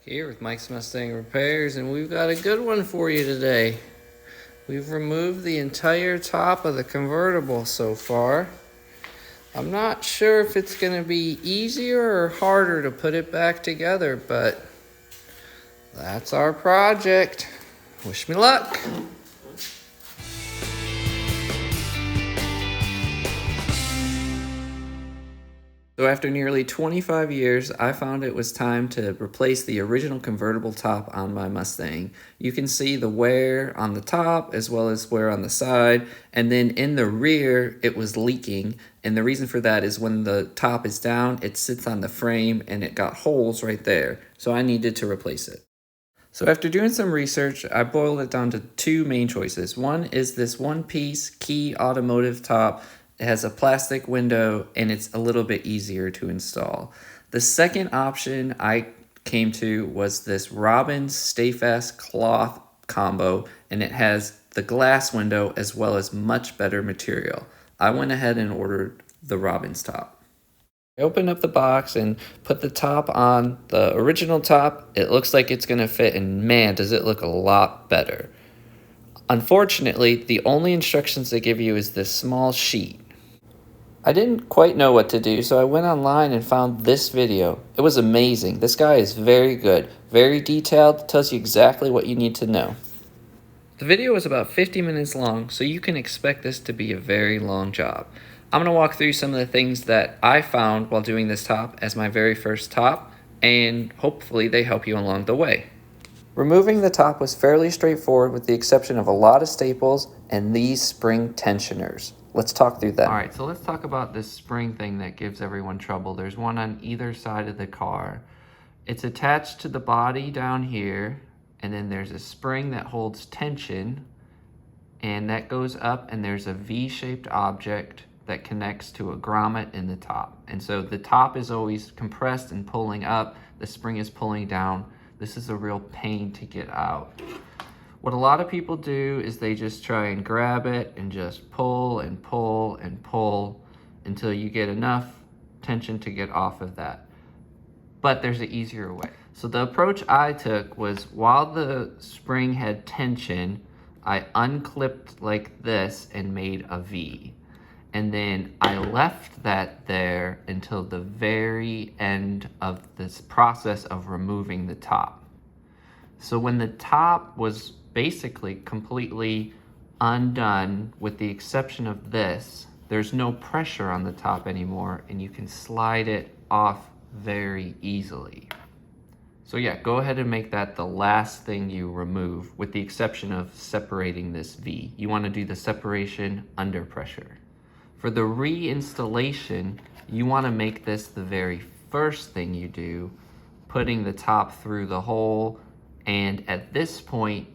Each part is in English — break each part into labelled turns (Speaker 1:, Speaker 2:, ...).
Speaker 1: Here with Mike's Mustang Repairs, and we've got a good one for you today. We've removed the entire top of the convertible so far. I'm not sure if it's going to be easier or harder to put it back together, but that's our project. Wish me luck. So after nearly 25 years, I found it was time to replace the original convertible top on my Mustang. You can see the wear on the top as well as wear on the side, and then in the rear it was leaking, and the reason for that is when the top is down, it sits on the frame and it got holes right there, so I needed to replace it. So after doing some research, I boiled it down to two main choices. One is this one-piece Key automotive top. It has a plastic window and it's a little bit easier to install. The second option I came to was this Robbin Stay Fast cloth combo, and it has the glass window as well as much better material. I went ahead and ordered the Robbin's top. I opened up the box and put the top on the original top. It looks like it's going to fit, and man, does it look a lot better. Unfortunately, the only instructions they give you is this small sheet. I didn't quite know what to do, so I went online and found this video. It was amazing. This guy is very good, very detailed, tells you exactly what you need to know. The video is about 50 minutes long, so you can expect this to be a very long job. I'm going to walk through some of the things that I found while doing this top as my very first top, and hopefully they help you along the way. Removing the top was fairly straightforward with the exception of a lot of staples and these spring tensioners. Let's talk through that. Alright, so let's talk about this spring thing that gives everyone trouble. There's one on either side of the car. It's attached to the body down here, and then there's a spring that holds tension, and that goes up, and there's a V-shaped object that connects to a grommet in the top. And so the top is always compressed and pulling up, the spring is pulling down. This is a real pain to get out. What a lot of people do is they just try and grab it and just pull and pull and pull until you get enough tension to get off of that. But there's an easier way. So the approach I took was, while the spring had tension, I unclipped like this and made a V. And then I left that there until the very end of this process of removing the top. So when the top was basically completely undone, with the exception of this, there's no pressure on the top anymore, and you can slide it off very easily. So yeah, go ahead and make that the last thing you remove, with the exception of separating this V. You want to do the separation under pressure. For the reinstallation, you want to make this the very first thing you do, putting the top through the hole. And at this point,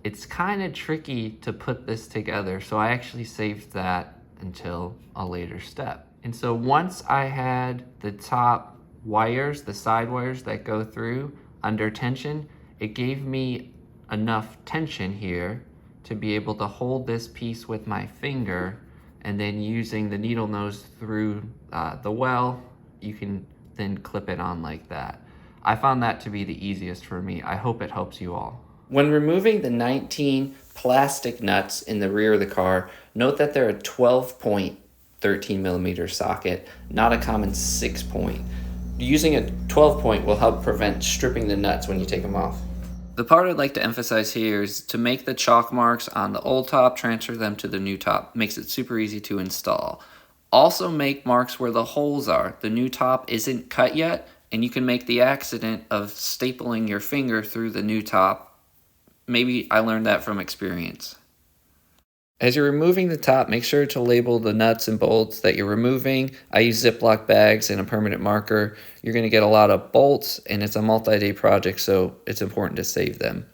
Speaker 1: it's kind of tricky to put this together, so I actually saved that until a later step. And so once I had the top wires, the side wires that go through under tension, it gave me enough tension here to be able to hold this piece with my finger, and then using the needle nose through the well, you can then clip it on like that. I found that to be the easiest for me. I hope it helps you all. When removing the 19 plastic nuts in the rear of the car, note that they're a 12-point 13mm socket, not a common 6-point. Using a 12-point will help prevent stripping the nuts when you take them off. The part I'd like to emphasize here is to make the chalk marks on the old top, transfer them to the new top. Makes it super easy to install. Also make marks where the holes are. The new top isn't cut yet, and you can make the accident of stapling your finger through the new top. Maybe I learned that from experience. As you're removing the top, make sure to label the nuts and bolts that you're removing. I use Ziploc bags and a permanent marker. You're going to get a lot of bolts, and it's a multi-day project, so it's important to save them.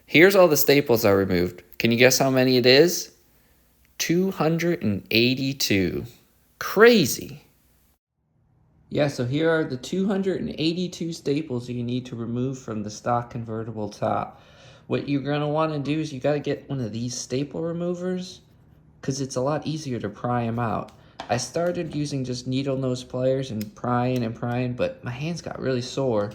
Speaker 1: Here's all the staples I removed. Can you guess how many it is? 282. Crazy. Yeah, so here are the 282 staples you need to remove from the stock convertible top. What you're going to want to do is you got to get one of these staple removers, because it's a lot easier to pry them out. I started using just needle nose pliers and prying, but my hands got really sore,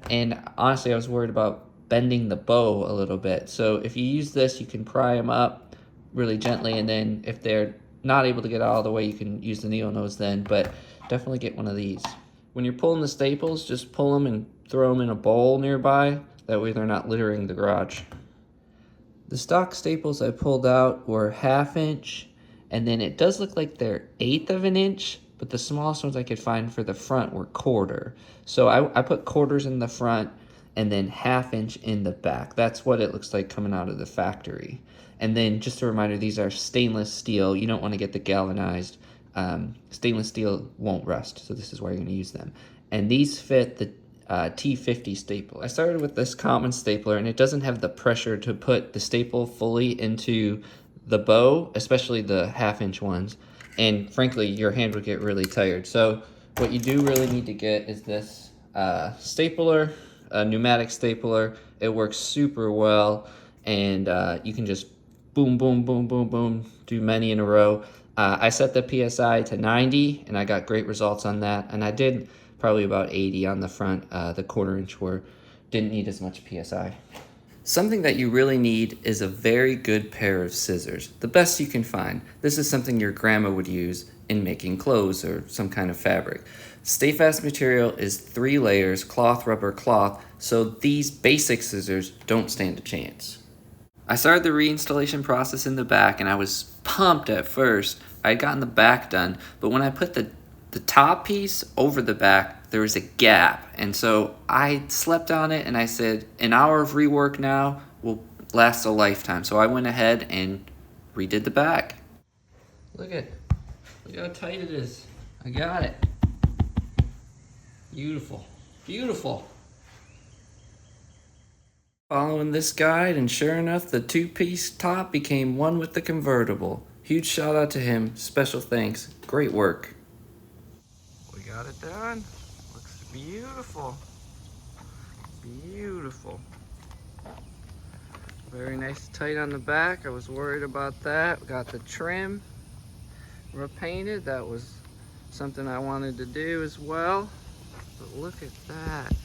Speaker 1: And honestly, I was worried about bending the bow a little bit. So if you use this, you can pry them up really gently, and then if they're not able to get all the way, you can use the needle nose then, but definitely get one of these. When you're pulling the staples, just pull them and throw them in a bowl nearby. That way they're not littering the garage. The stock staples I pulled out were 1/2 inch, and then it does look like they're 1/8 of an inch, but the smallest ones I could find for the front were 1/4. So I put quarters in the front and then 1/2 inch in the back. That's what it looks like coming out of the factory. And then just a reminder, these are stainless steel. You don't want to get the galvanized. Stainless steel won't rust, so this is why you're going to use them. And these fit the T50 staple. I started with this common stapler, and it doesn't have the pressure to put the staple fully into the bow, especially the 1/2 inch ones. And frankly, your hand would get really tired. So what you do really need to get is this stapler, a pneumatic stapler. It works super well, and you can just boom, boom, boom, boom, boom, do many in a row. I set the PSI to 90, and I got great results on that. And I did probably about 80 on the front. The 1/4 inch didn't need as much PSI. Something that you really need is a very good pair of scissors, the best you can find. This is something your grandma would use in making clothes or some kind of fabric. Stay Fast material is 3 layers, cloth, rubber, cloth, so these basic scissors don't stand a chance. I started the reinstallation process in the back, and I was pumped at first. I had gotten the back done, but when I put the top piece over the back, there was a gap, and so I slept on it, and I said, an hour of rework now will last a lifetime. So I went ahead and redid the back. Look how tight it is. I got it. Beautiful, beautiful. Following this guide, and sure enough, the 2-piece top became one with the convertible. Huge shout out to him, special thanks, great work. We got it done. Looks beautiful. Beautiful. Very nice tight on the back. I was worried about that. We got the trim repainted. That was something I wanted to do as well. But look at that.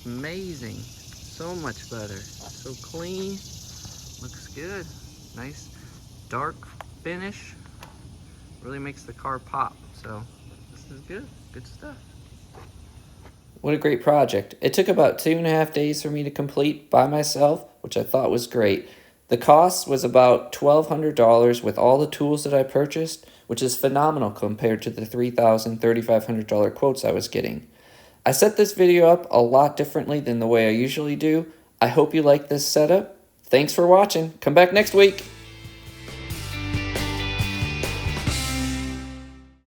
Speaker 1: Amazing. So much better. So clean. Looks good. Nice dark finish. Really makes the car pop. So this is good. Good stuff. What a great project. It took about 2.5 days for me to complete by myself, which I thought was great. The cost was about $1,200 with all the tools that I purchased, which is phenomenal compared to the $3,000, $3,500 quotes I was getting. I set this video up a lot differently than the way I usually do. I hope you like this setup. Thanks for watching. Come back next week.